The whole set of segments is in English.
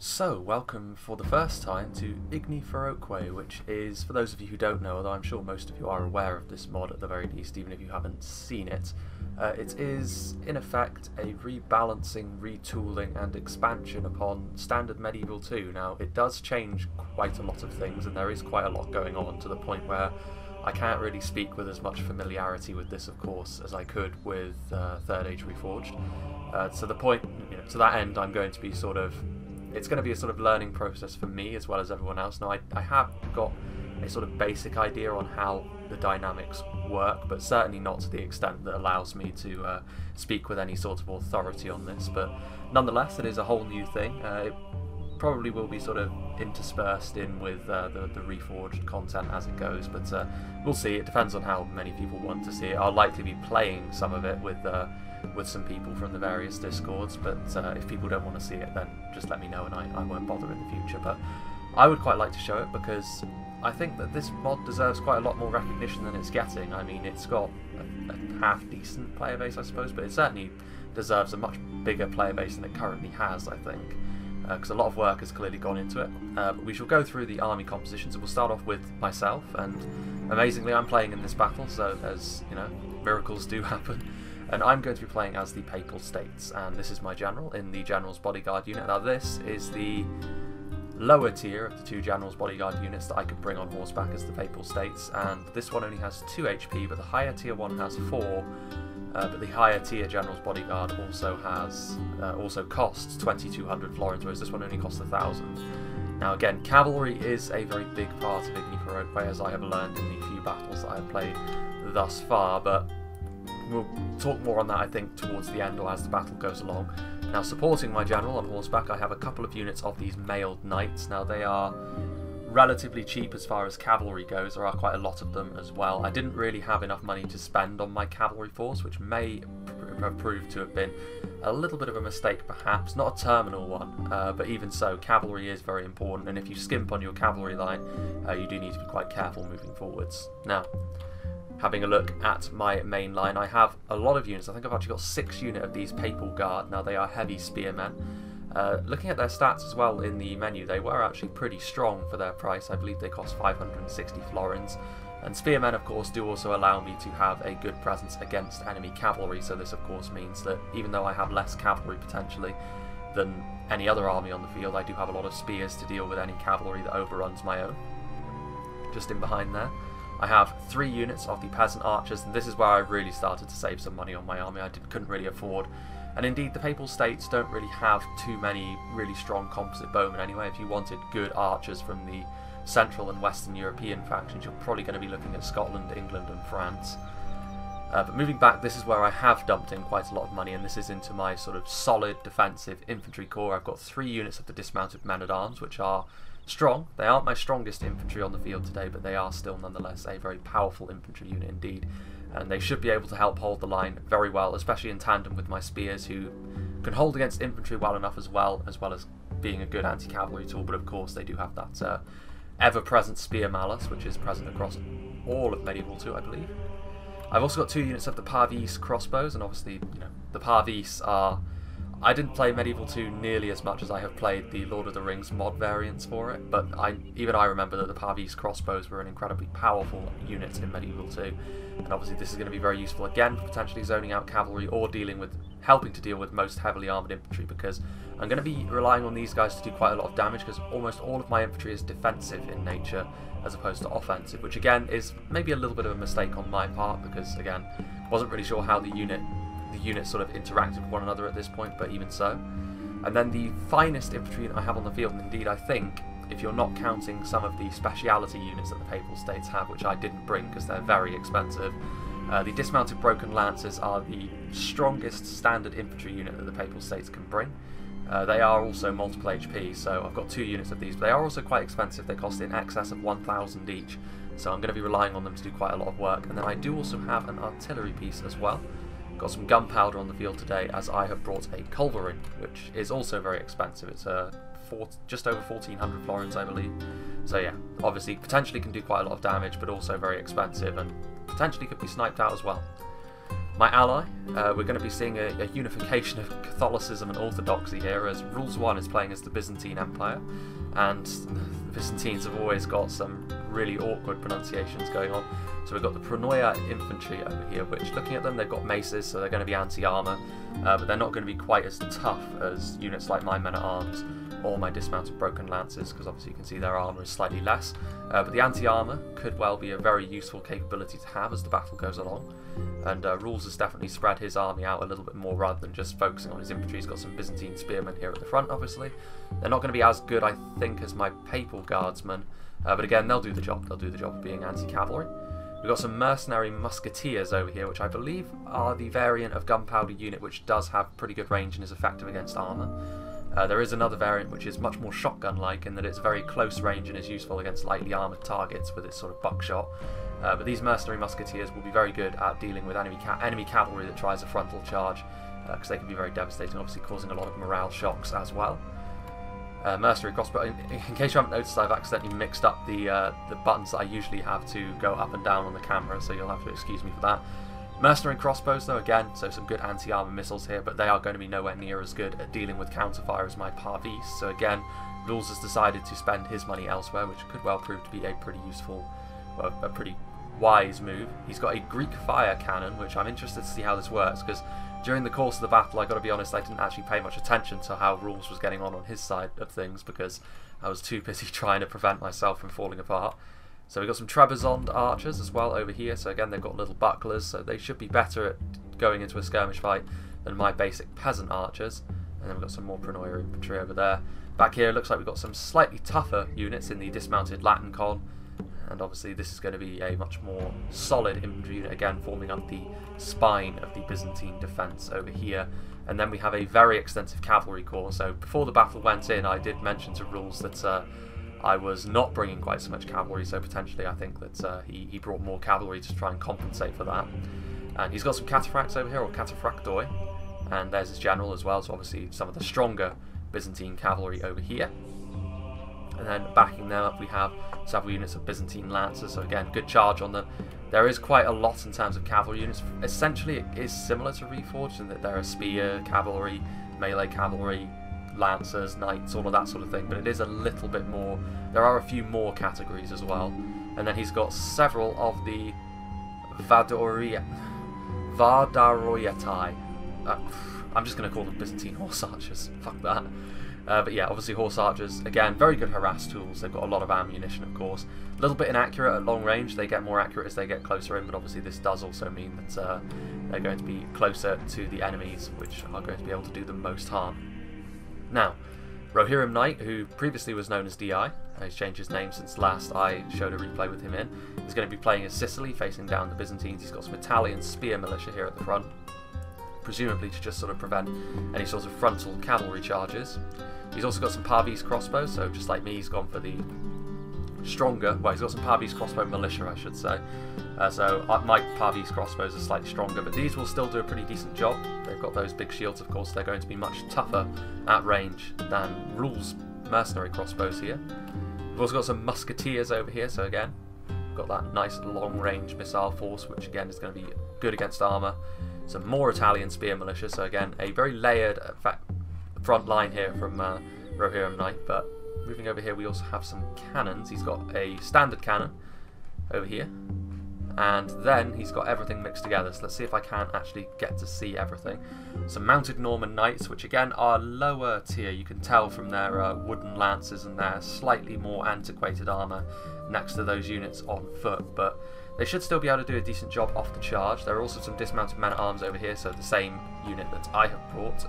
So, welcome for the first time to Igni Ferroque, which is, for those of you who don't know, although I'm sure most of you are aware of this mod at the very least, even if you haven't seen it, it is, in effect, a rebalancing, retooling and expansion upon standard Medieval 2. Now, it does change quite a lot of things, and there is quite a lot going on, to the point where I can't really speak with as much familiarity with this, of course, as I could with Third Age Reforged. To the point, to that end, I'm going to be it's going to be a sort of learning process for me as well as everyone else. Now, I have got a sort of basic idea on how the dynamics work, but certainly not to the extent that allows me to speak with any sort of authority on this. But nonetheless, it is a whole new thing. It probably will be sort of interspersed in with the Reforged content as it goes, but we'll see. It depends on how many people want to see it. I'll likely be playing some of it with some people from the various discords, but if people don't want to see it, then just let me know and I won't bother in the future. But I would quite like to show it because I think that this mod deserves quite a lot more recognition than it's getting. I mean, it's got a half-decent player base, I suppose, but it certainly deserves a much bigger player base than it currently has, I think, because a lot of work has clearly gone into it. But we shall go through the army compositions, and we'll start off with myself, and amazingly I'm playing in this battle, so as you know, miracles do happen. And I'm going to be playing as the Papal States, and this is my general in the General's Bodyguard unit. Now this is the lower tier of the two General's Bodyguard units that I could bring on horseback as the Papal States, and this one only has 2 HP, but the higher tier one has 4, but the higher tier General's Bodyguard also costs 2,200 florins, whereas this one only costs 1,000. Now again, cavalry is a very big part of Igni Ferroque, as I have learned in the few battles that I have played thus far, but we'll talk more on that, I think, towards the end or as the battle goes along. Now, supporting my general on horseback, I have a couple of units of these mailed knights. Now, they are relatively cheap as far as cavalry goes. There are quite a lot of them as well. I didn't really have enough money to spend on my cavalry force, which may have proved to have been a little bit of a mistake, perhaps. Not a terminal one, but even so, cavalry is very important, and if you skimp on your cavalry line, you do need to be quite careful moving forwards. Now, having a look at my main line, I have a lot of units. I think I've actually got 6 units of these Papal Guard. Now, they are heavy spearmen. Looking at their stats as well in the menu, they were actually pretty strong for their price. I believe they cost 560 florins. And spearmen, of course, do also allow me to have a good presence against enemy cavalry. So this, of course, means that even though I have less cavalry potentially than any other army on the field, I do have a lot of spears to deal with any cavalry that overruns my own. Just in behind there, I have 3 units of the peasant archers, and this is where I really started to save some money on my army. I couldn't really afford, and indeed the Papal States don't really have too many really strong composite bowmen anyway. If you wanted good archers from the Central and Western European factions, you're probably going to be looking at Scotland, England and France. But moving back, this is where I have dumped in quite a lot of money, and this is into my sort of solid defensive infantry corps. I've got 3 units of the dismounted men-at-arms, which are strong. They aren't my strongest infantry on the field today, but they are still nonetheless a very powerful infantry unit indeed, and they should be able to help hold the line very well, especially in tandem with my spears, who can hold against infantry well enough as well as being a good anti-cavalry tool. But of course they do have that ever-present spear malice, which is present across all of Medieval 2, I believe. I've also got 2 units of the Parvis crossbows, and obviously, the Parvis are... I didn't play Medieval 2 nearly as much as I have played the Lord of the Rings mod variants for it, but even I remember that the Parvis crossbows were an incredibly powerful unit in Medieval 2, and obviously this is going to be very useful again for potentially zoning out cavalry or helping to deal with most heavily armoured infantry, because I'm going to be relying on these guys to do quite a lot of damage, because almost all of my infantry is defensive in nature as opposed to offensive, which again is maybe a little bit of a mistake on my part, because again, wasn't really sure how the units sort of interacted with one another at this point, but even so. And then the finest infantry unit I have on the field, and indeed I think, if you're not counting some of the speciality units that the Papal States have, which I didn't bring because they're very expensive, the dismounted broken lancers are the strongest standard infantry unit that the Papal States can bring. They are also multiple HP, so I've got 2 units of these, but they are also quite expensive. They cost in excess of 1,000 each, so I'm going to be relying on them to do quite a lot of work. And then I do also have an artillery piece as well. Got some gunpowder on the field today, as I have brought a culverin, which is also very expensive. It's just over 1,400 florins, I believe. So yeah, obviously potentially can do quite a lot of damage, but also very expensive, and potentially could be sniped out as well. My ally we're going to be seeing a unification of Catholicism and Orthodoxy here, as Rules 1 is playing as the Byzantine Empire, and the Byzantines have always got some really awkward pronunciations going on. So we've got the Pronoia infantry over here, which, looking at them, they've got maces, so they're going to be anti-armour, but they're not going to be quite as tough as units like my men-at-arms or my dismounted broken lances, because obviously you can see their armour is slightly less. But the anti-armour could well be a very useful capability to have as the battle goes along. And Rules has definitely spread his army out a little bit more rather than just focusing on his infantry. He's got some Byzantine spearmen here at the front, obviously. They're not going to be as good, I think, as my Papal Guardsmen, but again, they'll do the job. They'll do the job of being anti-cavalry. We've got some mercenary musketeers over here, which I believe are the variant of gunpowder unit, which does have pretty good range and is effective against armour. There is another variant which is much more shotgun-like in that it's very close range and is useful against lightly armoured targets with its sort of buckshot. But these mercenary musketeers will be very good at dealing with enemy cavalry that tries a frontal charge, because they can be very devastating, obviously causing a lot of morale shocks as well. Mercenary crossbow. In case you haven't noticed, I've accidentally mixed up the buttons that I usually have to go up and down on the camera, so you'll have to excuse me for that. Mercenary crossbows, though, again, so some good anti-armor missiles here, but they are going to be nowhere near as good at dealing with counterfire as my Parvis. So again, Rules has decided to spend his money elsewhere, which could well prove to be a pretty useful, well, a pretty wise move. He's got a Greek fire cannon, which I'm interested to see how this works, because during the course of the battle, I got to be honest, I didn't actually pay much attention to how Rules was getting on his side of things, because I was too busy trying to prevent myself from falling apart. So we've got some Trebizond archers as well over here, so again they've got little bucklers, so they should be better at going into a skirmish fight than my basic peasant archers. And then we've got some more Pronoia infantry over there. Back here it looks like we've got some slightly tougher units in the dismounted Latin con, and obviously this is going to be a much more solid infantry unit, again forming up the spine of the Byzantine defence over here. And then we have a very extensive cavalry corps. So before the battle went in, I did mention to Rules that I was not bringing quite so much cavalry, so potentially I think that he brought more cavalry to try and compensate for that. And he's got some cataphracts over here, or cataphractoi, and there's his general as well, so obviously some of the stronger Byzantine cavalry over here. And then backing them up we have several units of Byzantine lancers, so again, good charge on them. There is quite a lot in terms of cavalry units. Essentially it is similar to Reforged in that there are spear, cavalry, melee cavalry, lancers, knights, all of that sort of thing, but it is a little bit more. There are a few more categories as well. And then he's got several of the Vadaroiatai. I'm just going to call them Byzantine horse archers, fuck that. But yeah, obviously horse archers, again, very good harass tools. They've got a lot of ammunition, of course. A little bit inaccurate at long range. They get more accurate as they get closer in, but obviously this does also mean that they're going to be closer to the enemies, which are going to be able to do the most harm. Now, Rohirrim Knight, who previously was known as DI, he's changed his name since last I showed a replay with him in, is going to be playing as Sicily, facing down the Byzantines. He's got some Italian spear militia here at the front, presumably to just sort of prevent any sort of frontal cavalry charges. He's also got some Parvis crossbows, so just like me, he's gone for the stronger, well, he's got some Parvis crossbow militia, I should say. My Parvis crossbows are slightly stronger, but these will still do a pretty decent job. They've got those big shields, of course. They're going to be much tougher at range than Rules' mercenary crossbows here. We've also got some musketeers over here, so again, we've got that nice long-range missile force, which again is going to be good against armour. Some more Italian spear militia, so again, a very layered front line here from Rohirrim Knight. But moving over here, we also have some cannons. He's got a standard cannon over here, and then he's got everything mixed together. So let's see if I can actually get to see everything. Some mounted Norman knights, which again are lower tier. You can tell from their wooden lances and their slightly more antiquated armour next to those units on foot, but they should still be able to do a decent job off the charge. There are also some dismounted men-at-arms over here, so the same unit that I have brought.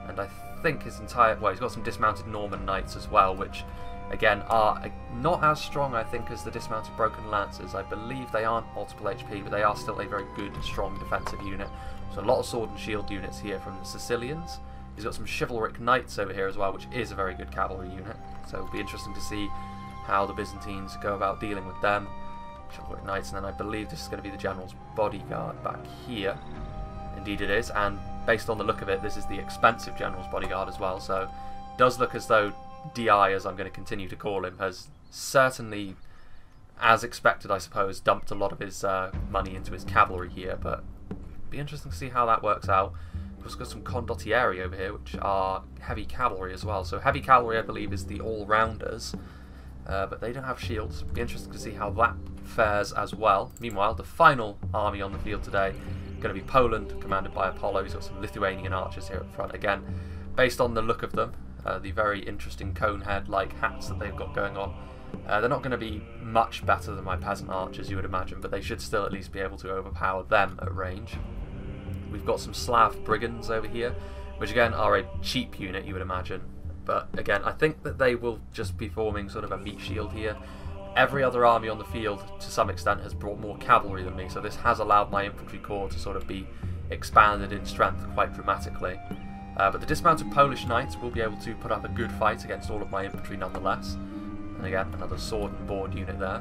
And I think his entire, well, he's got some dismounted Norman knights as well, which again are not as strong, I think, as the dismounted broken lancers. I believe they aren't multiple HP, but they are still a very good, strong defensive unit. So a lot of sword and shield units here from the Sicilians. He's got some chivalric knights over here as well, which is a very good cavalry unit. So it'll be interesting to see how the Byzantines go about dealing with them. Chivalric knights, and then I believe this is going to be the general's bodyguard back here. Indeed it is, and based on the look of it, this is the expensive general's bodyguard as well, so it does look as though DI, as I'm going to continue to call him, has certainly, as expected I suppose, dumped a lot of his money into his cavalry here, but be interesting to see how that works out. We've also got some condottieri over here, which are heavy cavalry as well. So heavy cavalry, I believe, is the all-rounders, but they don't have shields. Be interesting to see how that fares as well. Meanwhile, the final army on the field today going to be Poland, commanded by Apollo. He's got some Lithuanian archers here at front. Again, based on the look of them, the very interesting cone head-like hats that they've got going on. They're not going to be much better than my peasant archers, you would imagine, but they should still at least be able to overpower them at range. We've got some Slav brigands over here, which again are a cheap unit, you would imagine. But again, I think that they will just be forming sort of a meat shield here. Every other army on the field, to some extent, has brought more cavalry than me, so this has allowed my infantry corps to sort of be expanded in strength quite dramatically. But the dismounted Polish knights will be able to put up a good fight against all of my infantry nonetheless. And again, another sword and board unit there.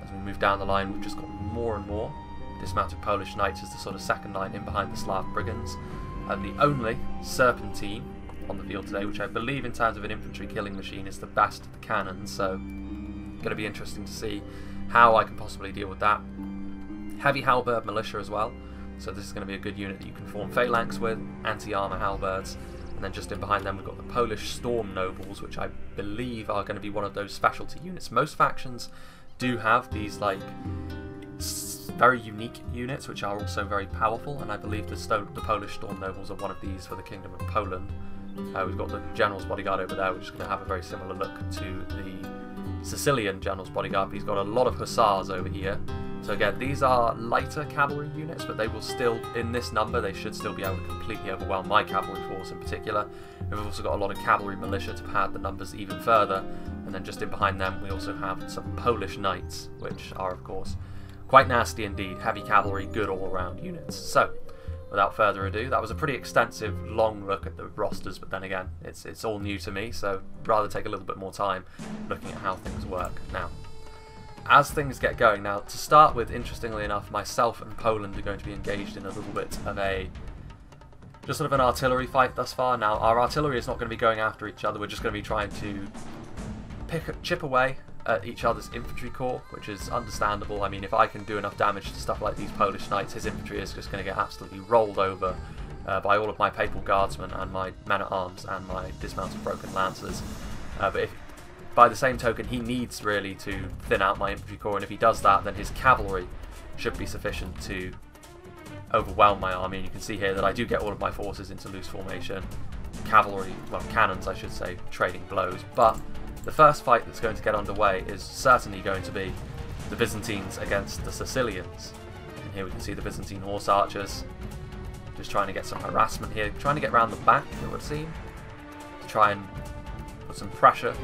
As we move down the line, we've just got more and more. Dismounted Polish knights is the sort of second line in behind the Slav brigands. And the only serpentine on the field today, which I believe in terms of an infantry killing machine is the best of the cannons, so going to be interesting to see how I can possibly deal with that. Heavy halberd militia as well, so this is going to be a good unit that you can form phalanx with, anti-armour halberds, and then just in behind them we've got the Polish storm nobles, which I believe are going to be one of those specialty units. Most factions do have these like very unique units which are also very powerful, and I believe the Polish storm nobles are one of these for the Kingdom of Poland. We've got the General's Bodyguard over there, which is going to have a very similar look to the Sicilian General's Bodyguard, but he's got a lot of hussars over here. So again, these are lighter cavalry units, but they will still, in this number, they should still be able to completely overwhelm my cavalry force in particular. We've also got a lot of cavalry militia to pad the numbers even further, and then just in behind them we also have some Polish knights, which are of course quite nasty indeed. Heavy cavalry, good all-around units. So, without further ado, that was a pretty extensive, long look at the rosters, but then again, it's all new to me, so rather take a little bit more time looking at how things work. Now, as things get going, now to start with, interestingly enough, myself and Poland are going to be engaged in a little bit of just sort of an artillery fight thus far. Now, our artillery is not going to be going after each other, we're just going to be trying to chip away at each other's infantry corps, which is understandable. I mean, if I can do enough damage to stuff like these Polish knights, his infantry is just going to get absolutely rolled over by all of my papal guardsmen and my men-at-arms and my dismounted broken lancers. But if, by the same token, he needs really to thin out my infantry corps, and if he does that, then his cavalry should be sufficient to overwhelm my army. And you can see here that I do get all of my forces into loose formation. Cavalry, well, cannons I should say, trading blows, but the first fight that's going to get underway is certainly going to be the Byzantines against the Sicilians. And here we can see the Byzantine horse archers just trying to get some harassment here, trying to get around the back, it would seem, to try and put some pressure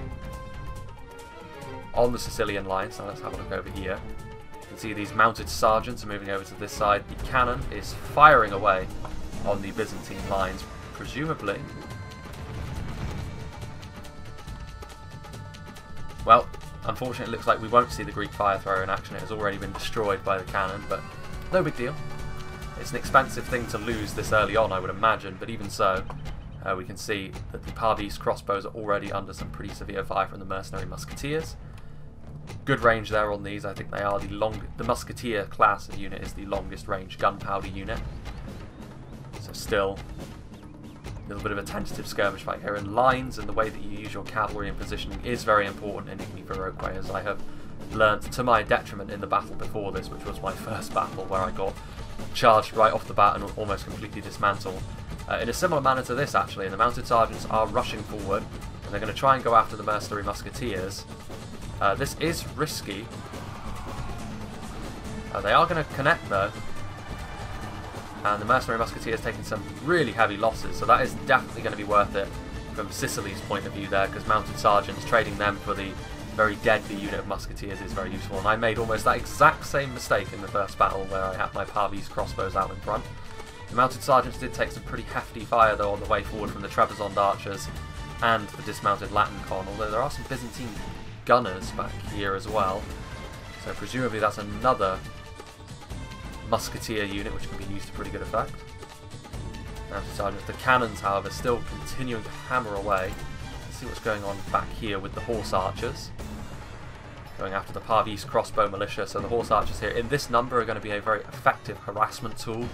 on the Sicilian lines. Now let's have a look over here. You can see these mounted sergeants are moving over to this side. The cannon is firing away on the Byzantine lines, presumably. Well, unfortunately it looks like we won't see the Greek fire thrower in action. It has already been destroyed by the cannon, but no big deal. It's an expensive thing to lose this early on, I would imagine, but even so, we can see that the Parvise crossbows are already under some pretty severe fire from the mercenary musketeers. Good range there on these. I think they are the musketeer class unit is the longest range gunpowder unit. So still a little bit of a tentative skirmish fight here, and lines and the way that you use your cavalry and positioning is very important in Igni Ferroque, as I have learnt to my detriment in the battle before this, which was my first battle where I got charged right off the bat and almost completely dismantled. In a similar manner to this actually, and the mounted sergeants are rushing forward and they're going to try and go after the mercenary musketeers. This is risky. They are going to connect though, and the mercenary musketeers taking some really heavy losses, so that is definitely going to be worth it from Sicily's point of view there, because mounted sergeants, trading them for the very deadly unit of musketeers is very useful. And I made almost that exact same mistake in the first battle where I had my Parvise crossbows out in front. The mounted sergeants did take some pretty hefty fire though on the way forward from the Trebizond archers and the dismounted Latin con, although there are some Byzantine gunners back here as well, so presumably that's another musketeer unit which can be used to pretty good effect. Mounted sergeants, the cannons however still continuing to hammer away. Let's see what's going on back here with the horse archers. going after the Parvis crossbow militia. So the horse archers here in this number are going to be a very effective harassment tool.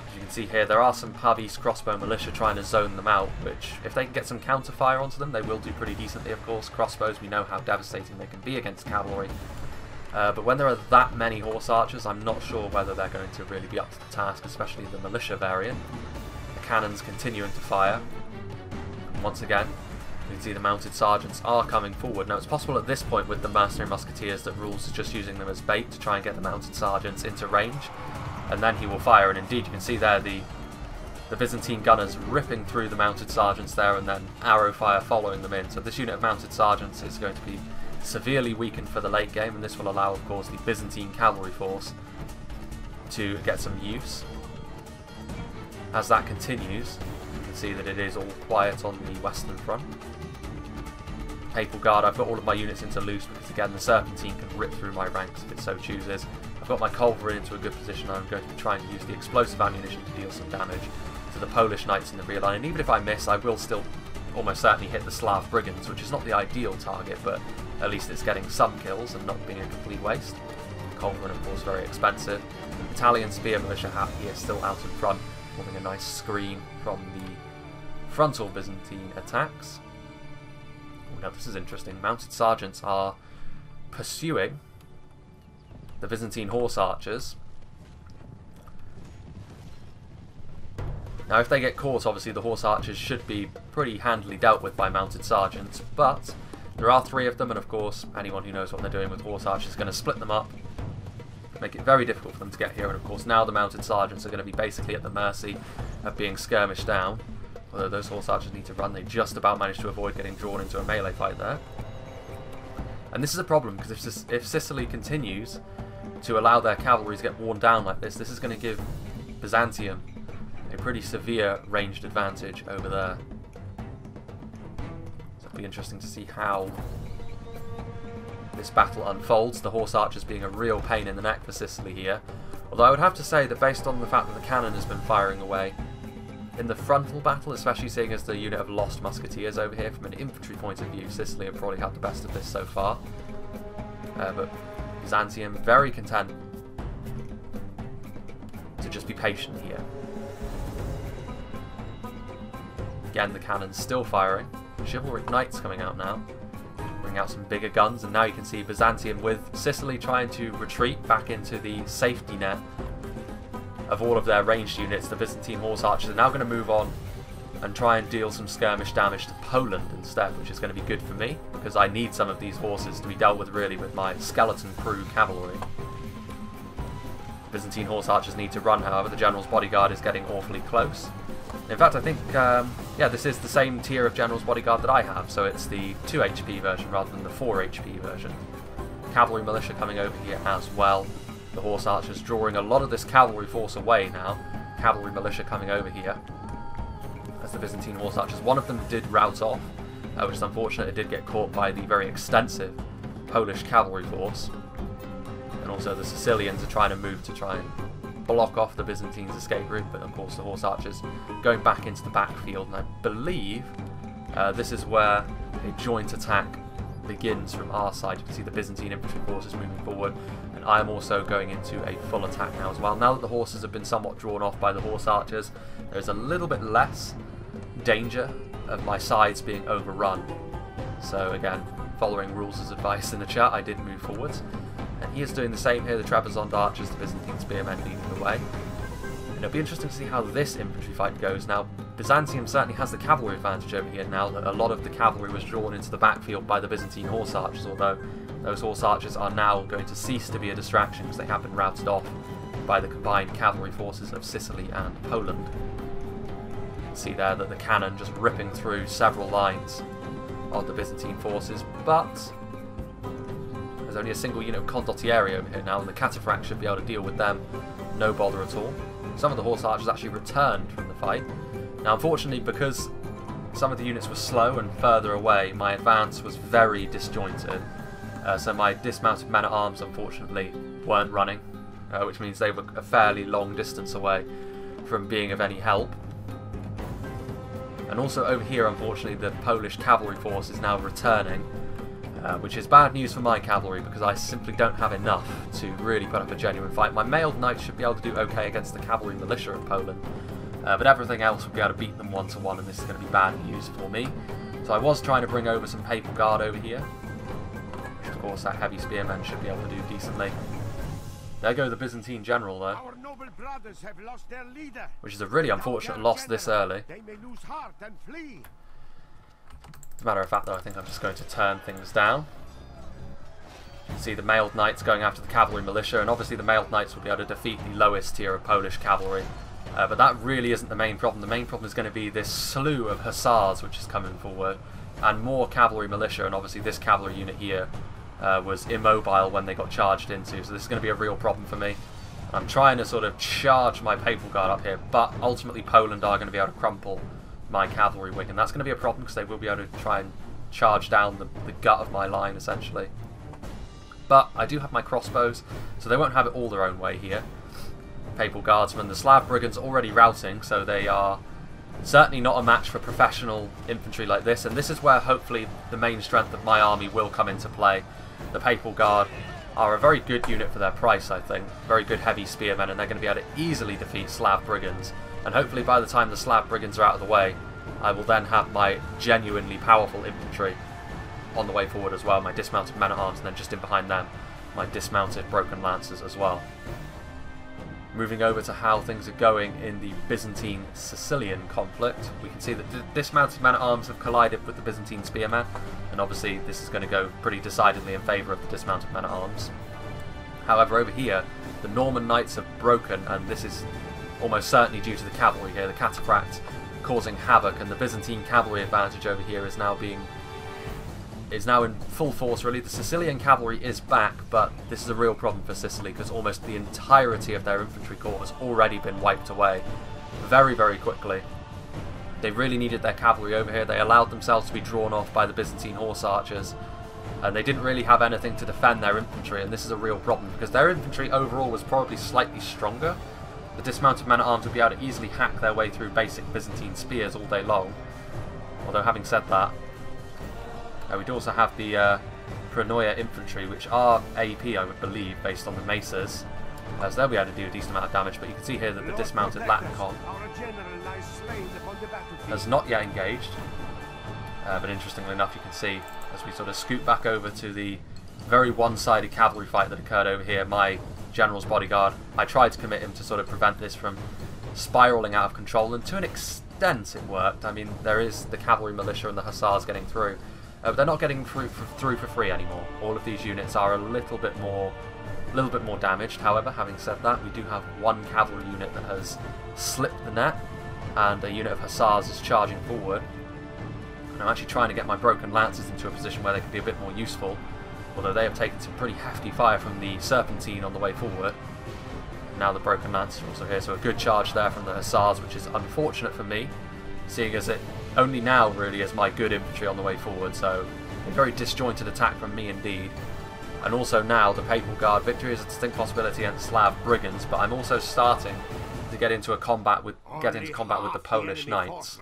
As you can see here, there are some Parvis crossbow militia trying to zone them out, which if they can get some counter fire onto them, they will do pretty decently, of course. Crossbows, we know how devastating they can be against cavalry. But when there are that many horse archers, I'm not sure whether they're going to really be up to the task, especially the militia variant. The cannons continuing to fire. And once again, you can see the mounted sergeants are coming forward. Now it's possible at this point with the mercenary musketeers that Rules is just using them as bait to try and get the mounted sergeants into range, and then he will fire. And indeed you can see there the Byzantine gunners ripping through the mounted sergeants there, and then arrow fire following them in. So this unit of mounted sergeants is going to be severely weakened for the late game, and this will allow, of course, the Byzantine cavalry force to get some use. As that continues, you can see that it is all quiet on the western front. Papal Guard, I've got all of my units into loose because, again, the Serpentine can rip through my ranks if it so chooses. I've got my cavalry into a good position, and I'm going to be trying to use the explosive ammunition to deal some damage to the Polish knights in the rear line. And even if I miss, I will still almost certainly hit the Slav brigands, which is not the ideal target, but at least it's getting some kills and not being a complete waste. Culverin, of course, very expensive. Italian spear militia here still out in front, forming a nice screen from the frontal Byzantine attacks. Oh, now this is interesting. Mounted sergeants are pursuing the Byzantine horse archers. Now if they get caught, obviously the horse archers should be pretty handily dealt with by mounted sergeants, but there are 3 of them, and of course anyone who knows what they're doing with horse archers is going to split them up, make it very difficult for them to get here. And of course now the mounted sergeants are going to be basically at the mercy of being skirmished down. Although those horse archers need to run, they just about managed to avoid getting drawn into a melee fight there. And this is a problem, because if Sicily continues to allow their cavalry to get worn down like this, this is going to give Byzantium a pretty severe ranged advantage over there. So it'll be interesting to see how this battle unfolds, the horse archers being a real pain in the neck for Sicily here. Although I would have to say that based on the fact that the cannon has been firing away in the frontal battle, especially seeing as the unit of lost musketeers over here, from an infantry point of view, Sicily have probably had the best of this so far. But Byzantium very content to just be patient here. Again, the cannon's still firing. Chivalric Knights coming out now. Bring out some bigger guns, and now you can see Byzantium with Sicily trying to retreat back into the safety net of all of their ranged units. The Byzantine horse archers are now going to move on and try and deal some skirmish damage to Poland instead, which is going to be good for me, because I need some of these horses to be dealt with really with my skeleton crew cavalry. Byzantine horse archers need to run, however. The general's bodyguard is getting awfully close. In fact, I think, yeah, this is the same tier of general's bodyguard that I have, so it's the 2 HP version rather than the 4 HP version. Cavalry militia coming over here as well. The horse archers drawing a lot of this cavalry force away now. Cavalry militia coming over here as the Byzantine horse archers. One of them did rout off, which is unfortunate. It did get caught by the very extensive Polish cavalry force. And also the Sicilians are trying to move to try and block off the Byzantines' escape route, but of course the horse archers going back into the backfield, and I believe this is where a joint attack begins from our side. You can see the Byzantine infantry forces moving forward, and I am also going into a full attack now as well. Now that the horses have been somewhat drawn off by the horse archers, there's a little bit less danger of my sides being overrun. So again, following Rules' advice in the chat, I did move forwards. And he is doing the same here, the Trebizond archers, the Byzantine spearmen leading the way. And it'll be interesting to see how this infantry fight goes. Now, Byzantium certainly has the cavalry advantage over here now that a lot of the cavalry was drawn into the backfield by the Byzantine horse archers, although those horse archers are now going to cease to be a distraction because they have been routed off by the combined cavalry forces of Sicily and Poland. You can see there that the cannon just ripping through several lines of the Byzantine forces, but there's only a single unit of condottieri over here now, and the cataphracts should be able to deal with them no bother at all. Some of the horse archers actually returned from the fight. Now unfortunately, because some of the units were slow and further away, my advance was very disjointed. So my dismounted men-at-arms unfortunately weren't running, which means they were a fairly long distance away from being of any help. And also over here, unfortunately, the Polish cavalry force is now returning, which is bad news for my cavalry because I simply don't have enough to really put up a genuine fight. My mailed knights should be able to do okay against the cavalry militia of Poland, but everything else will be able to beat them 1-to-1, and this is going to be bad news for me. So I was trying to bring over some Papal Guard over here, which of course that heavy spearmen should be able to do decently. There go the Byzantine general though, Our noble brothers have lost their leader. which is a really unfortunate loss this early. They may lose heart and flee. As a matter of fact though, I think I'm just going to turn things down. You can see the mailed knights going after the cavalry militia, and obviously the mailed knights will be able to defeat the lowest tier of Polish cavalry. But that really isn't the main problem. The main problem is going to be this slew of hussars which is coming forward, and more cavalry militia, and obviously this cavalry unit here was immobile when they got charged into, so this is going to be a real problem for me. I'm trying to sort of charge my Papal Guard up here, but ultimately Poland are going to be able to crumple my cavalry wing, and that's going to be a problem because they will be able to try and charge down the gut of my line essentially. But I do have my crossbows, so they won't have it all their own way here. Papal Guardsmen, the Slav brigands already routing, so they are certainly not a match for professional infantry like this, and this is where hopefully the main strength of my army will come into play. The Papal Guard are a very good unit for their price, I think. Very good heavy spearmen, and they're going to be able to easily defeat Slav brigands. And hopefully by the time the Slav brigands are out of the way, I will then have my genuinely powerful infantry on the way forward as well, my dismounted men-at-arms, and then just in behind them, my dismounted broken lancers as well. Moving over to how things are going in the Byzantine-Sicilian conflict, we can see that the dismounted men-at-arms have collided with the Byzantine spearmen, and obviously this is going to go pretty decidedly in favour of the dismounted men-at-arms. However, over here, the Norman knights have broken, and this is almost certainly due to the cavalry here, the cataphract causing havoc, and the Byzantine cavalry advantage over here is now in full force really. The Sicilian cavalry is back, but this is a real problem for Sicily because almost the entirety of their infantry corps has already been wiped away very, very quickly. They really needed their cavalry over here. They allowed themselves to be drawn off by the Byzantine horse archers, and they didn't really have anything to defend their infantry, and this is a real problem because their infantry overall was probably slightly stronger. The dismounted men-at-arms would be able to easily hack their way through basic Byzantine spears all day long. Although having said that, we do also have the Pranoia infantry, which are AP, I would believe, based on the maces. So they'll be able to do a decent amount of damage, but you can see here that the dismounted Latin has not yet engaged. But interestingly enough, you can see, as we sort of scoot back over to the very one-sided cavalry fight that occurred over here, my general's bodyguard, I tried to commit him to sort of prevent this from spiralling out of control, and to an extent it worked. I mean, there is the cavalry militia and the hussars getting through. But they're not getting through for free anymore. All of these units are a little bit more damaged. However, having said that, we do have one cavalry unit that has slipped the net, and a unit of hussars is charging forward. And I'm actually trying to get my broken lancers into a position where they can be a bit more useful, although they have taken some pretty hefty fire from the Serpentine on the way forward. Now the broken lancers are also here, so a good charge there from the hussars, which is unfortunate for me, seeing as it only now really is my good infantry on the way forward, so a very disjointed attack from me indeed. And also now the Papal Guard victory is a distinct possibility against Slav brigands, but I'm also starting to get into combat with the Polish knights.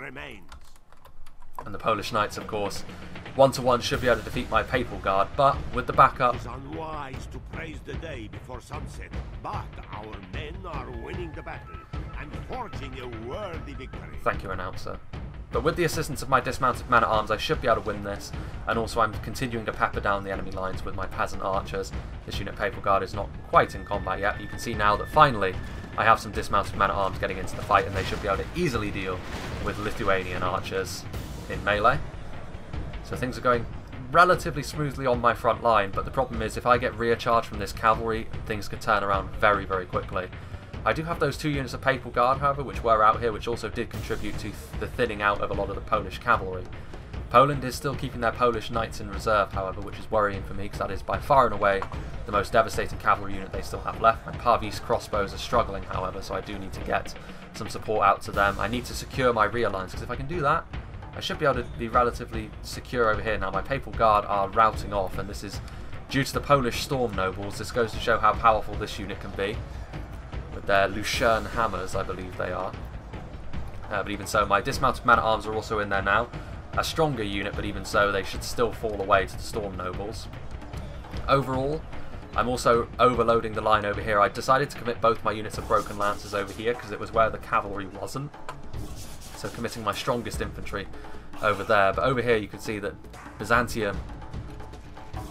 And the Polish knights, of course, 1-to-1 should be able to defeat my Papal Guard, but with the backup. It is unwise to praise the day before sunset, but our men are winning the battle and forging a worthy victory. Thank you, announcer. But with the assistance of my dismounted men-at-arms, I should be able to win this, and also I'm continuing to pepper down the enemy lines with my peasant archers. This unit Papal Guard is not quite in combat yet. You can see now that finally I have some dismounted men-at-arms getting into the fight, and they should be able to easily deal with Lithuanian archers in melee. So things are going relatively smoothly on my front line, but the problem is if I get rear charge from this cavalry, things could turn around very, very quickly. I do have those 2 units of Papal Guard, however, which were out here, which also did contribute to the thinning out of a lot of the Polish cavalry. Poland is still keeping their Polish knights in reserve, however, which is worrying for me, because that is by far and away the most devastating cavalry unit they still have left. My Parvis crossbows are struggling, however, so I do need to get some support out to them. I need to secure my rear lines, because if I can do that, I should be able to be relatively secure over here. Now, my Papal Guard are routing off, and this is due to the Polish Storm Nobles. This goes to show how powerful this unit can be. With their Lucerne hammers, I believe they are. But even so, my dismounted men-at-arms are also in there now. a stronger unit, but even so, they should still fall away to the Storm Nobles. Overall, I'm also overloading the line over here. I decided to commit both my units of Broken Lances over here because it was where the cavalry wasn't. So committing my strongest infantry over there. But over here you can see that Byzantium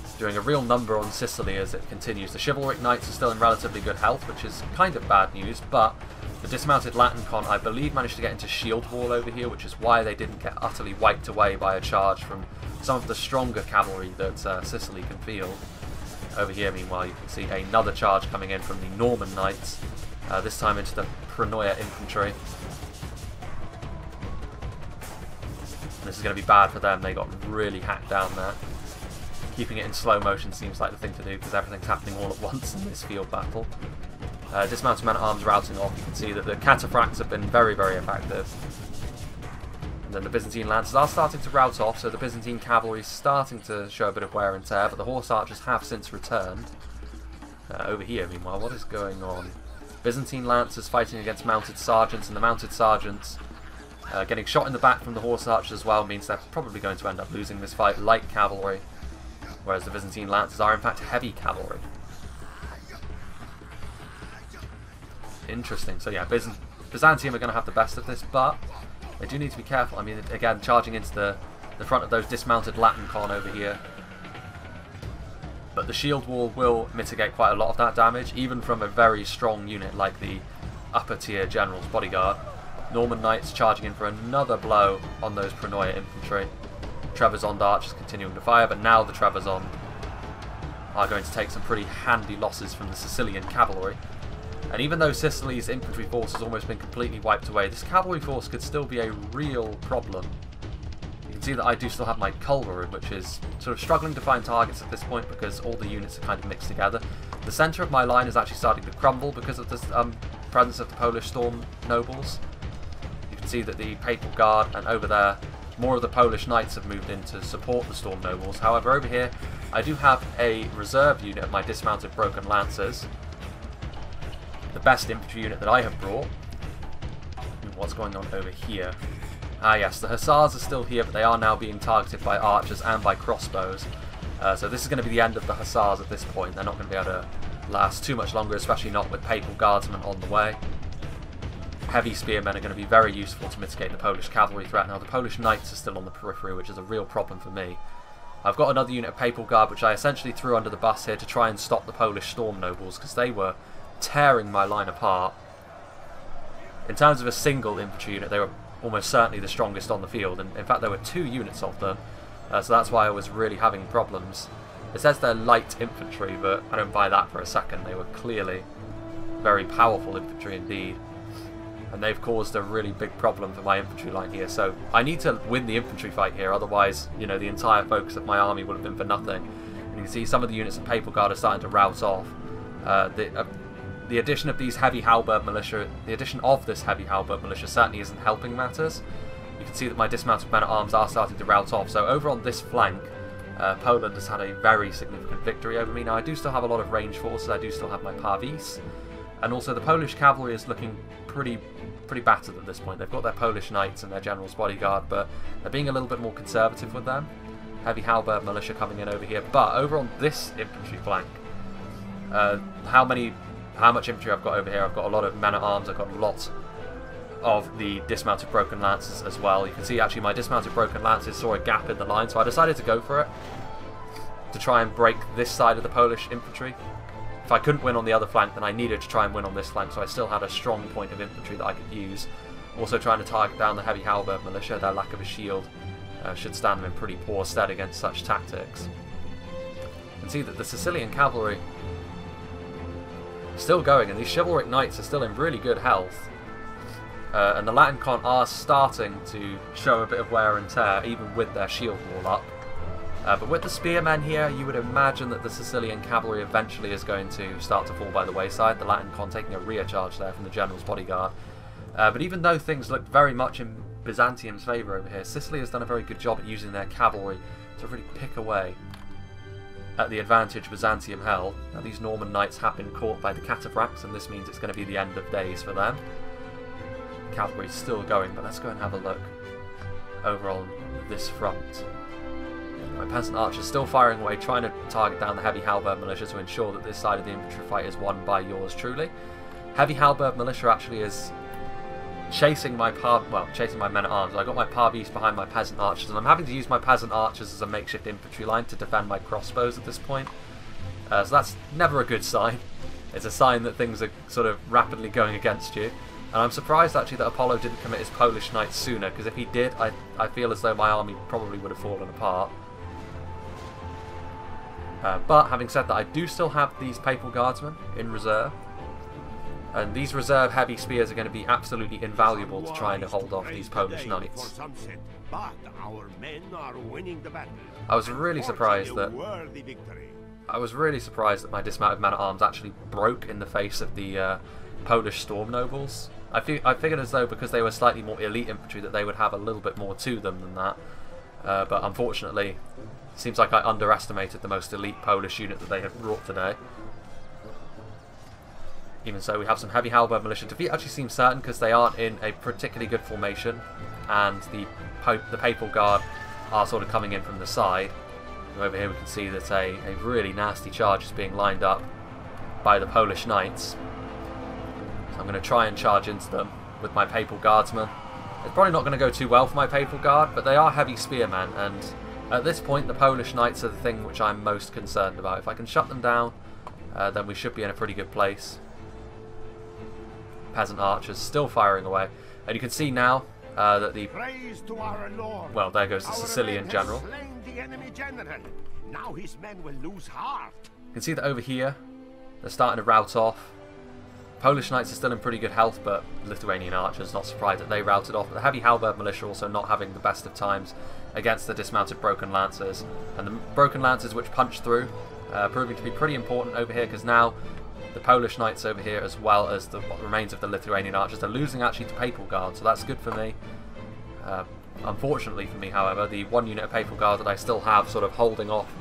is doing a real number on Sicily as it continues. The Chivalric Knights are still in relatively good health, which is kind of bad news, but the dismounted Latin Con, I believe, managed to get into shield wall over here, which is why they didn't get utterly wiped away by a charge from some of the stronger cavalry that Sicily can field. Over here, meanwhile, you can see another charge coming in from the Norman Knights, this time into the Prenoia infantry. This is going to be bad for them. They got really hacked down there. Keeping it in slow motion seems like the thing to do because everything's happening all at once in this field battle. Dismounted men-at-arms routing off. You can see that the cataphracts have been very, very effective. And then the Byzantine Lancers are starting to rout off, so the Byzantine cavalry is starting to show a bit of wear and tear, but the horse archers have since returned. Over here, meanwhile, what is going on? Byzantine Lancers fighting against mounted sergeants, and the mounted sergeants getting shot in the back from the horse archers as well means they're probably going to end up losing this fight. Light cavalry, whereas the Byzantine Lancers are in fact heavy cavalry. Interesting. So yeah, Byzantium are going to have the best of this, but they do need to be careful. I mean, again, charging into the front of those dismounted Latin Con over here. But the shield wall will mitigate quite a lot of that damage, even from a very strong unit like the upper tier General's Bodyguard. Norman Knights charging in for another blow on those Prenoia infantry. Trebizond archers continuing to fire, but now the Trebizond are going to take some pretty handy losses from the Sicilian cavalry. And even though Sicily's infantry force has almost been completely wiped away, this cavalry force could still be a real problem. You can see that I do still have my Culverin, which is sort of struggling to find targets at this point because all the units are kind of mixed together. The centre of my line is actually starting to crumble because of this presence of the Polish Storm Nobles. You can see that the Papal Guard and over there, more of the Polish Knights have moved in to support the Storm Nobles. However, over here, I do have a reserve unit of my dismounted Broken Lancers. The best infantry unit that I have brought. What's going on over here? Ah yes, the Hussars are still here, but they are now being targeted by archers and by crossbows. So this is going to be the end of the Hussars at this point. They're not going to be able to last too much longer, especially not with Papal Guardsmen on the way. Heavy spearmen are going to be very useful to mitigate the Polish cavalry threat. Now the Polish Knights are still on the periphery, which is a real problem for me. I've got another unit of Papal Guard, which I essentially threw under the bus here to try and stop the Polish Storm Nobles, because they were tearing my line apart. In terms of a single infantry unit, they were almost certainly the strongest on the field, and in fact there were 2 units of them, so that's why I was really having problems. It says they're light infantry, but I don't buy that for a second. They were clearly very powerful infantry indeed, and they've caused a really big problem for my infantry line here, so I need to win the infantry fight here, otherwise, you know, the entire focus of my army would have been for nothing. And you can see some of the units of Papal Guard are starting to rout off. The addition of these heavy halberd militia, certainly isn't helping matters. You can see that my dismounted men-at-arms are starting to rout off. So over on this flank, Poland has had a very significant victory over me. Now I do still have a lot of range forces. I do still have my Parvis, and also the Polish cavalry is looking pretty battered at this point. They've got their Polish Knights and their General's Bodyguard, but they're being a little bit more conservative with them. Heavy halberd militia coming in over here, but over on this infantry flank, how much infantry I've got over here? I've got a lot of men-at-arms, I've got a lot of the dismounted Broken Lancers as well. You can see actually my dismounted Broken Lancers saw a gap in the line, so I decided to go for it, to try and break this side of the Polish infantry. If I couldn't win on the other flank, then I needed to try and win on this flank, so I still had a strong point of infantry that I could use. Also trying to target down the heavy halberd militia. Their lack of a shield should stand them in pretty poor stead against such tactics. You can see that the Sicilian cavalry still going, and these Chivalric Knights are still in really good health. And the Latin Con are starting to show a bit of wear and tear, even with their shield wall up. But with the spearmen here, you would imagine that the Sicilian cavalry eventually is going to start to fall by the wayside. The Latin Con taking a rear charge there from the General's Bodyguard. But even though things looked very much in Byzantium's favour over here, Sicily has done a very good job at using their cavalry to really pick away at the advantage Byzantium held. Now these Norman Knights have been caught by the cataphracts, and this means it's going to be the end of days for them. Cavalry's still going, but let's go and have a look. over on this front. My peasant archers still firing away, trying to target down the heavy halberd militia to ensure that this side of the infantry fight is won by yours truly. Heavy halberd militia actually is chasing my men-at-arms. I got my parvis behind my peasant archers, and I'm having to use my peasant archers as a makeshift infantry line to defend my crossbows at this point. So that's never a good sign. It's a sign that things are sort of rapidly going against you. And I'm surprised actually that Apollo didn't commit his Polish knights sooner, because if he did, I feel as though my army probably would have fallen apart. But having said that, I do still have these Papal Guardsmen in reserve. And these reserve heavy spears are going to be absolutely invaluable to trying to hold off these Polish knights. I was really surprised that my dismounted men-at-arms actually broke in the face of the Polish storm nobles. I figured as though because they were slightly more elite infantry that they would have a little bit more to them than that. But unfortunately, it seems like I underestimated the most elite Polish unit that they had brought today. Even so, we have some heavy halberd militia. Defeat actually seems certain because they aren't in a particularly good formation, and the Papal Guard are sort of coming in from the side. And over here we can see that a really nasty charge is being lined up by the Polish knights. So I'm going to try and charge into them with my Papal Guardsmen. It's probably not going to go too well for my Papal Guard, but they are heavy spearmen, and at this point the Polish knights are the thing which I'm most concerned about. If I can shut them down, then we should be in a pretty good place. Peasant archers still firing away, and you can see now that the well, there goes the Sicilian general. Now his men will lose heart. You can see that over here they're starting to rout off. Polish knights are still in pretty good health, but Lithuanian archers, not surprised that they routed off. But the heavy halberd militia also not having the best of times against the dismounted broken lancers, and the broken lancers which punch through proving to be pretty important over here, because now the Polish knights over here, as well as the remains of the Lithuanian archers, are losing actually to Papal Guard, so that's good for me. Unfortunately for me, however, the one unit of Papal Guard that I still have sort of holding off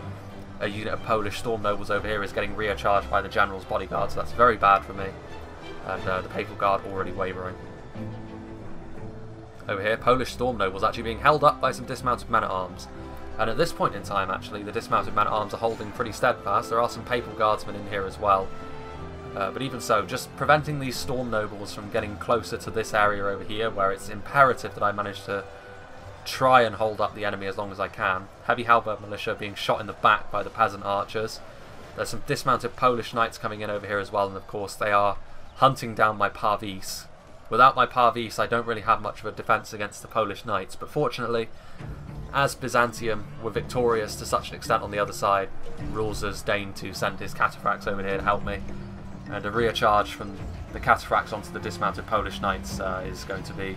a unit of Polish storm nobles over here is getting recharged by the general's bodyguard, so that's very bad for me. And the Papal Guard already wavering. Over here, Polish storm nobles actually being held up by some dismounted men-at-arms. And at this point in time, actually, the dismounted men-at-arms are holding pretty steadfast. There are some Papal Guardsmen in here as well. But even so, just preventing these storm nobles from getting closer to this area over here, where it's imperative that I manage to try and hold up the enemy as long as I can. Heavy halberd militia being shot in the back by the peasant archers. There's some dismounted Polish knights coming in over here as well, and of course they are hunting down my parvis. Without my parvis, I don't really have much of a defence against the Polish knights, but fortunately, as Byzantium were victorious to such an extent on the other side, Rulz's deigned to send his cataphracts over here to help me. And a rear charge from the cataphracts onto the dismounted Polish knights is going to be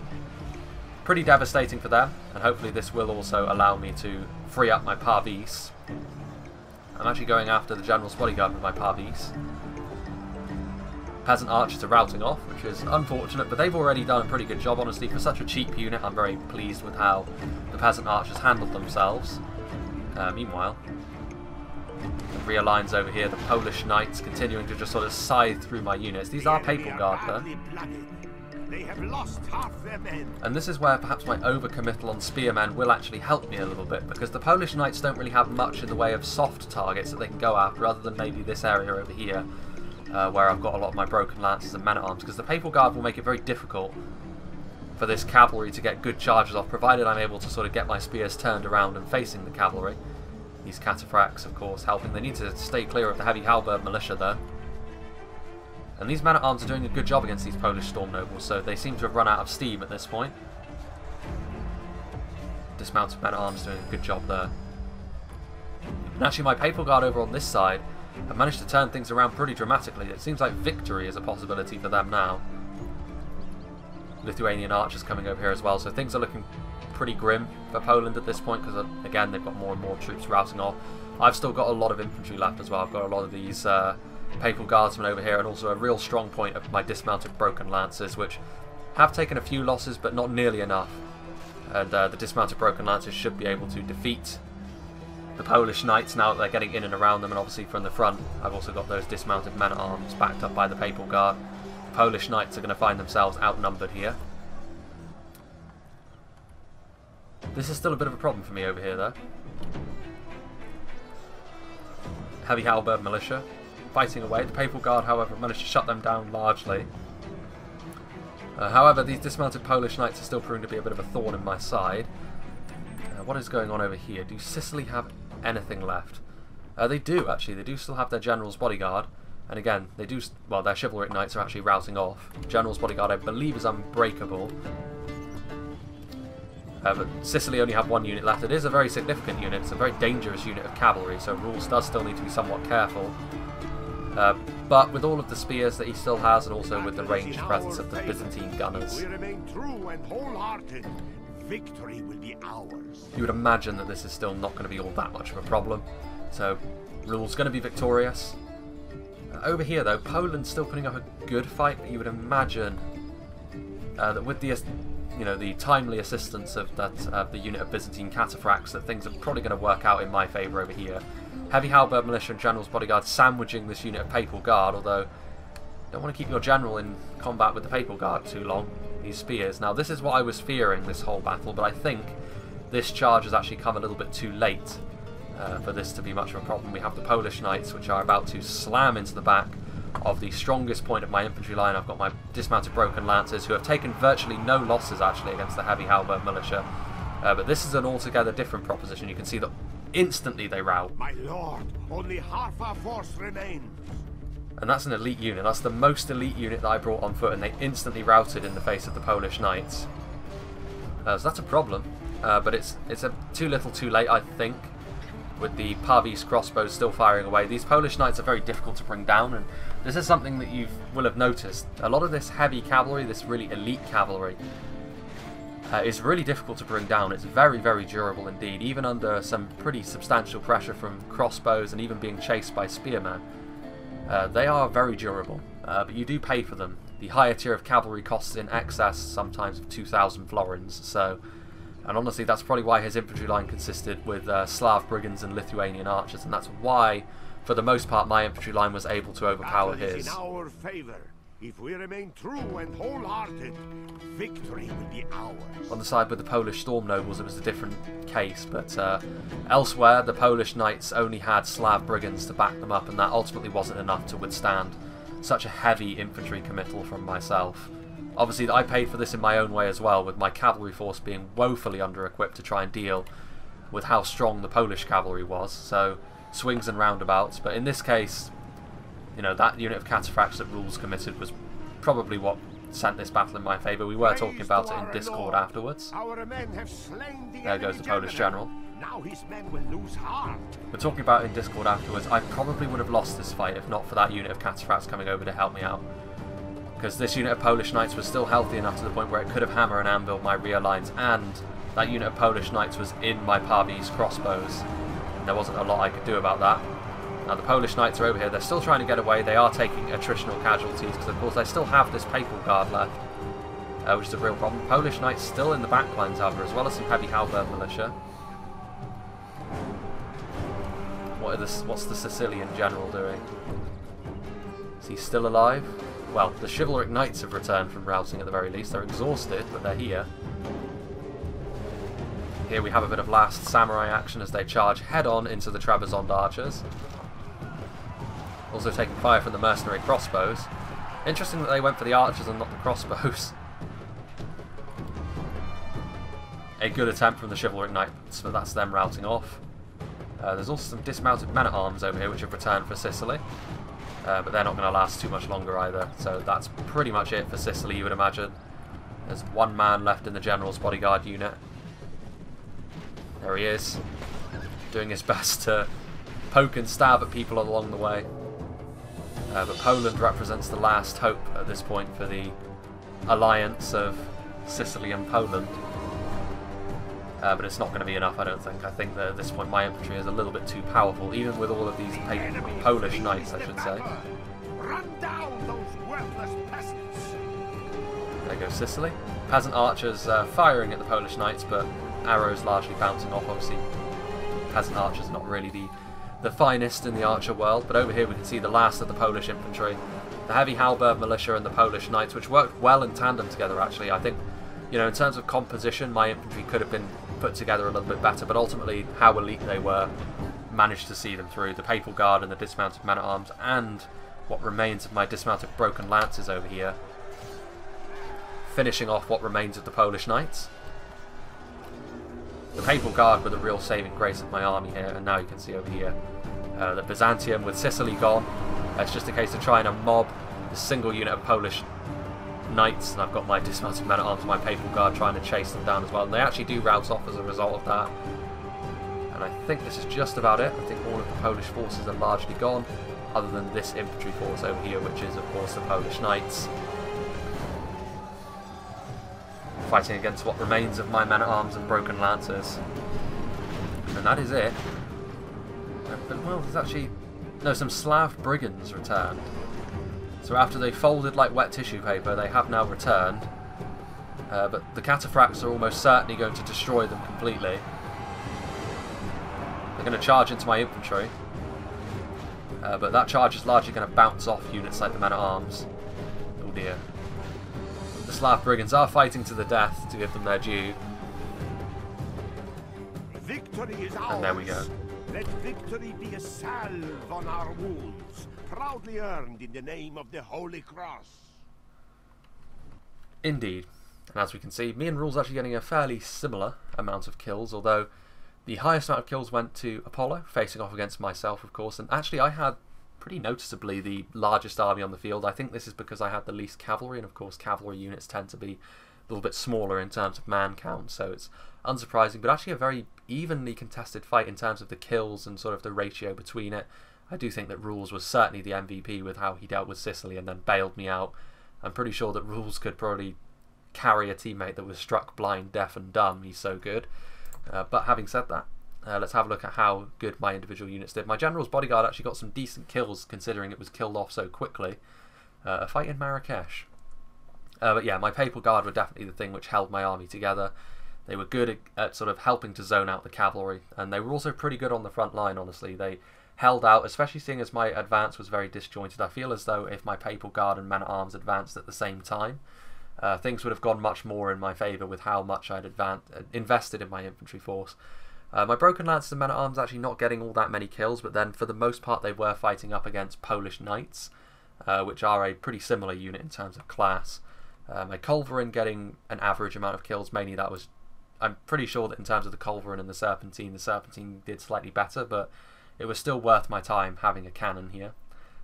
pretty devastating for them, and hopefully this will also allow me to free up my parvis. I'm actually going after the general's bodyguard with my parvis. Peasant archers are routing off, which is unfortunate, but they've already done a pretty good job, honestly. For such a cheap unit, I'm very pleased with how the peasant archers handled themselves. Meanwhile, the rear lines over here, the Polish knights continuing to just sort of scythe through my units. These are Papal Guard though. They have lost half their men. And this is where perhaps my overcommittal on spearmen will actually help me a little bit, because the Polish knights don't really have much in the way of soft targets that they can go after, other than maybe this area over here, where I've got a lot of my broken lances and men-at-arms, because the Papal Guard will make it very difficult for this cavalry to get good charges off, provided I'm able to sort of get my spears turned around and facing the cavalry. These cataphracts, of course, helping. They need to stay clear of the heavy halberd militia though. And these men-at-arms are doing a good job against these Polish storm nobles, so they seem to have run out of steam at this point. Dismounted men-at-arms doing a good job there. And actually my Papal Guard over on this side have managed to turn things around pretty dramatically. It seems like victory is a possibility for them now. Lithuanian archers coming over here as well, so things are looking pretty grim for Poland at this point, because again they've got more and more troops routing off. I've still got a lot of infantry left as well. I've got a lot of these Papal Guardsmen over here, and also a real strong point of my dismounted broken lancers, which have taken a few losses but not nearly enough. And the dismounted broken lancers should be able to defeat the Polish knights now that they're getting in and around them. And obviously from the front I've also got those dismounted men-at-arms backed up by the Papal Guard. Polish knights are going to find themselves outnumbered here. This is still a bit of a problem for me over here, though. Heavy halberd militia fighting away. The Papal Guard, however, managed to shut them down largely. However, these dismounted Polish knights are still proving to be a bit of a thorn in my side. What is going on over here? Do Sicily have anything left? They do, actually. They do still have their General's Bodyguard. And again, they do... Well, their chivalric knights are actually routing off. General's Bodyguard, I believe, is unbreakable. But Sicily only have one unit left. It is a very significant unit. It's a very dangerous unit of cavalry, so Rules does still need to be somewhat careful. But with all of the spears that he still has, and also with the ranged presence of the Byzantine gunners, we remain true and wholehearted. Victory will be ours. you would imagine that this is still not going to be all that much of a problem. So, Rule's going to be victorious. Over here, though, Poland's still putting up a good fight, but you would imagine that with the, the timely assistance of that the unit of Byzantine cataphracts, that things are probably going to work out in my favour over here. Heavy halberd militia and General's Bodyguard sandwiching this unit of Papal Guard, although you don't want to keep your General in combat with the Papal Guard too long, these spears. Now, this is what I was fearing this whole battle, but I think this charge has actually come a little bit too late for this to be much of a problem. We have the Polish Knights, which are about to slam into the back of the strongest point of my infantry line. I've got my dismounted broken lancers, who have taken virtually no losses, actually, against the heavy halberd militia. But this is an altogether different proposition. You can see that instantly they rout. My lord, only half our force remains. And that's an elite unit. That's the most elite unit that I brought on foot, and they instantly routed in the face of the Polish Knights. So that's a problem. But it's too little too late, I think, with the Pavis crossbows still firing away. These Polish Knights are very difficult to bring down, and this is something that you will have noticed. A lot of this heavy cavalry, this really elite cavalry, is really difficult to bring down. It's very, very durable indeed, even under some pretty substantial pressure from crossbows and even being chased by spearmen. They are very durable, but you do pay for them. The higher tier of cavalry costs in excess sometimes of 2,000 florins, so... And honestly, that's probably why his infantry line consisted with Slav brigands and Lithuanian archers, and that's why, for the most part, my infantry line was able to overpower his. In our favor. If we remain true and wholehearted, victory will be ours. On the side with the Polish storm nobles, it was a different case, but elsewhere, the Polish knights only had Slav brigands to back them up, and that ultimately wasn't enough to withstand such a heavy infantry committal from myself. Obviously, I paid for this in my own way as well, with my cavalry force being woefully under-equipped to try and deal with how strong the Polish cavalry was, so swings and roundabouts. But in this case, that unit of cataphracts that Rules committed was probably what sent this battle in my favour. We were talking about it in Discord afterwards. There goes the Polish general. Now his men will lose heart. We're talking about it in Discord afterwards. I probably would have lost this fight if not for that unit of cataphracts coming over to help me out. Because this unit of Polish Knights was still healthy enough to the point where it could have hammer and anvil my rear lines, and that unit of Polish Knights was in my Pavis crossbows. And there wasn't a lot I could do about that. Now the Polish Knights are over here. They're still trying to get away. They are taking attritional casualties because, of course, they still have this Papal Guard left, which is a real problem. Polish Knights still in the back lines, however, as well as some heavy halberd militia. What's the Sicilian general doing? Is he still alive? Well, the chivalric knights have returned from routing at the very least. They're exhausted, but they're here. Here we have a bit of last samurai action as they charge head-on into the Trebizond archers. Also taking fire from the mercenary crossbows. Interesting that they went for the archers and not the crossbows. A good attempt from the chivalric knights, but that's them routing off. There's also some dismounted men-at-arms over here which have returned for Sicily. But they're not going to last too much longer either, so that's pretty much it for Sicily, you would imagine. There's one man left in the General's Bodyguard unit. There he is, doing his best to poke and stab at people along the way. But Poland represents the last hope at this point for the alliance of Sicily and Poland. But it's not going to be enough, I don't think. I think that at this point my infantry is a little bit too powerful, even with all of these Polish knights, I should say. Run down those worthless peasants. There goes Sicily. Peasant archers firing at the Polish knights, but arrows largely bouncing off. Obviously, peasant archers are not really the finest in the archer world, but over here we can see the last of the Polish infantry. The heavy halberd militia and the Polish knights, which worked well in tandem together, actually. I think, in terms of composition, my infantry could have been put together a little bit better, but ultimately how elite they were managed to see them through. The Papal Guard and the dismounted men-at-arms, and what remains of my dismounted broken lances over here, finishing off what remains of the Polish Knights. The Papal Guard were the real saving grace of my army here, and now you can see over here the Byzantium with Sicily gone. It's just a case of trying to mob a single unit of Polish Knights, and I've got my dismounted men-at-arms and my Papal Guard trying to chase them down as well, and they actually do rout off as a result of that. And I think this is just about it. I think all of the Polish forces are largely gone, other than this infantry force over here, which is of course the Polish Knights, fighting against what remains of my men-at-arms and broken lancers. And that is it. But, well, there's actually... no, some Slav brigands returned. So after they folded like wet tissue paper, they have now returned. But the cataphracts are almost certainly going to destroy them completely. They're going to charge into my infantry. But that charge is largely going to bounce off units like the men-at-arms. Oh dear. The Slav brigands are fighting to the death to give them their due. Victory is ours. And there we go. Let victory be a salve on our wounds, proudly earned in the name of the Holy Cross. Indeed. And as we can see, me and Rule's actually getting a fairly similar amount of kills, although the highest amount of kills went to Apollo, facing off against myself, of course. And actually, I had pretty noticeably the largest army on the field. I think this is because I had the least cavalry, and of course cavalry units tend to be a little bit smaller in terms of man count, so it's unsurprising, but actually a very evenly contested fight in terms of the kills and sort of the ratio between it. I do think that Rules was certainly the MVP with how he dealt with Sicily and then bailed me out. I'm pretty sure that Rules could probably carry a teammate that was struck blind, deaf and dumb. He's so good. But having said that, let's have a look at how good my individual units did. My general's bodyguard actually got some decent kills considering it was killed off so quickly. A fight in Marrakesh. But yeah, my Papal Guard were definitely the thing which held my army together. They were good at sort of helping to zone out the cavalry, and they were also pretty good on the front line, honestly. They held out, especially seeing as my advance was very disjointed. I feel as though if my Papal Guard and men-at-arms advanced at the same time, things would have gone much more in my favour with how much I'd invested in my infantry force. My broken lancers and men-at-arms actually not getting all that many kills, but then for the most part they were fighting up against Polish Knights, which are a pretty similar unit in terms of class. My Culverin getting an average amount of kills, mainly that was... I'm pretty sure that in terms of the Culverin and the Serpentine did slightly better, but it was still worth my time having a cannon here.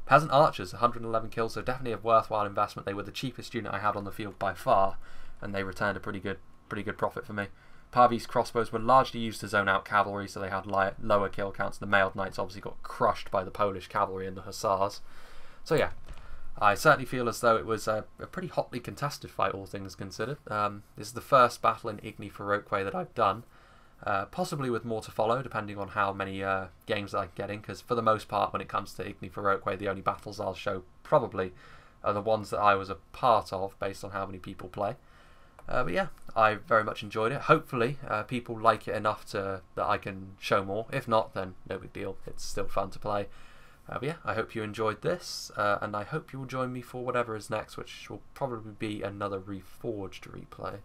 Peasant Archers, 111 kills, so definitely a worthwhile investment. They were the cheapest unit I had on the field by far, and they returned a pretty good profit for me. Parvi's crossbows were largely used to zone out cavalry, so they had lower kill counts. The mailed knights obviously got crushed by the Polish cavalry and the hussars. So yeah, I certainly feel as though it was a pretty hotly contested fight, all things considered. This is the first battle in Igni Ferroque that I've done, possibly with more to follow, depending on how many games that I get in, because for the most part, when it comes to Igni Ferroque, the only battles I'll show probably are the ones that I was a part of, based on how many people play. But yeah, I very much enjoyed it. Hopefully, people like it enough that I can show more. If not, then no big deal. It's still fun to play. But yeah, I hope you enjoyed this, and I hope you will join me for whatever is next, which will probably be another Reforged replay.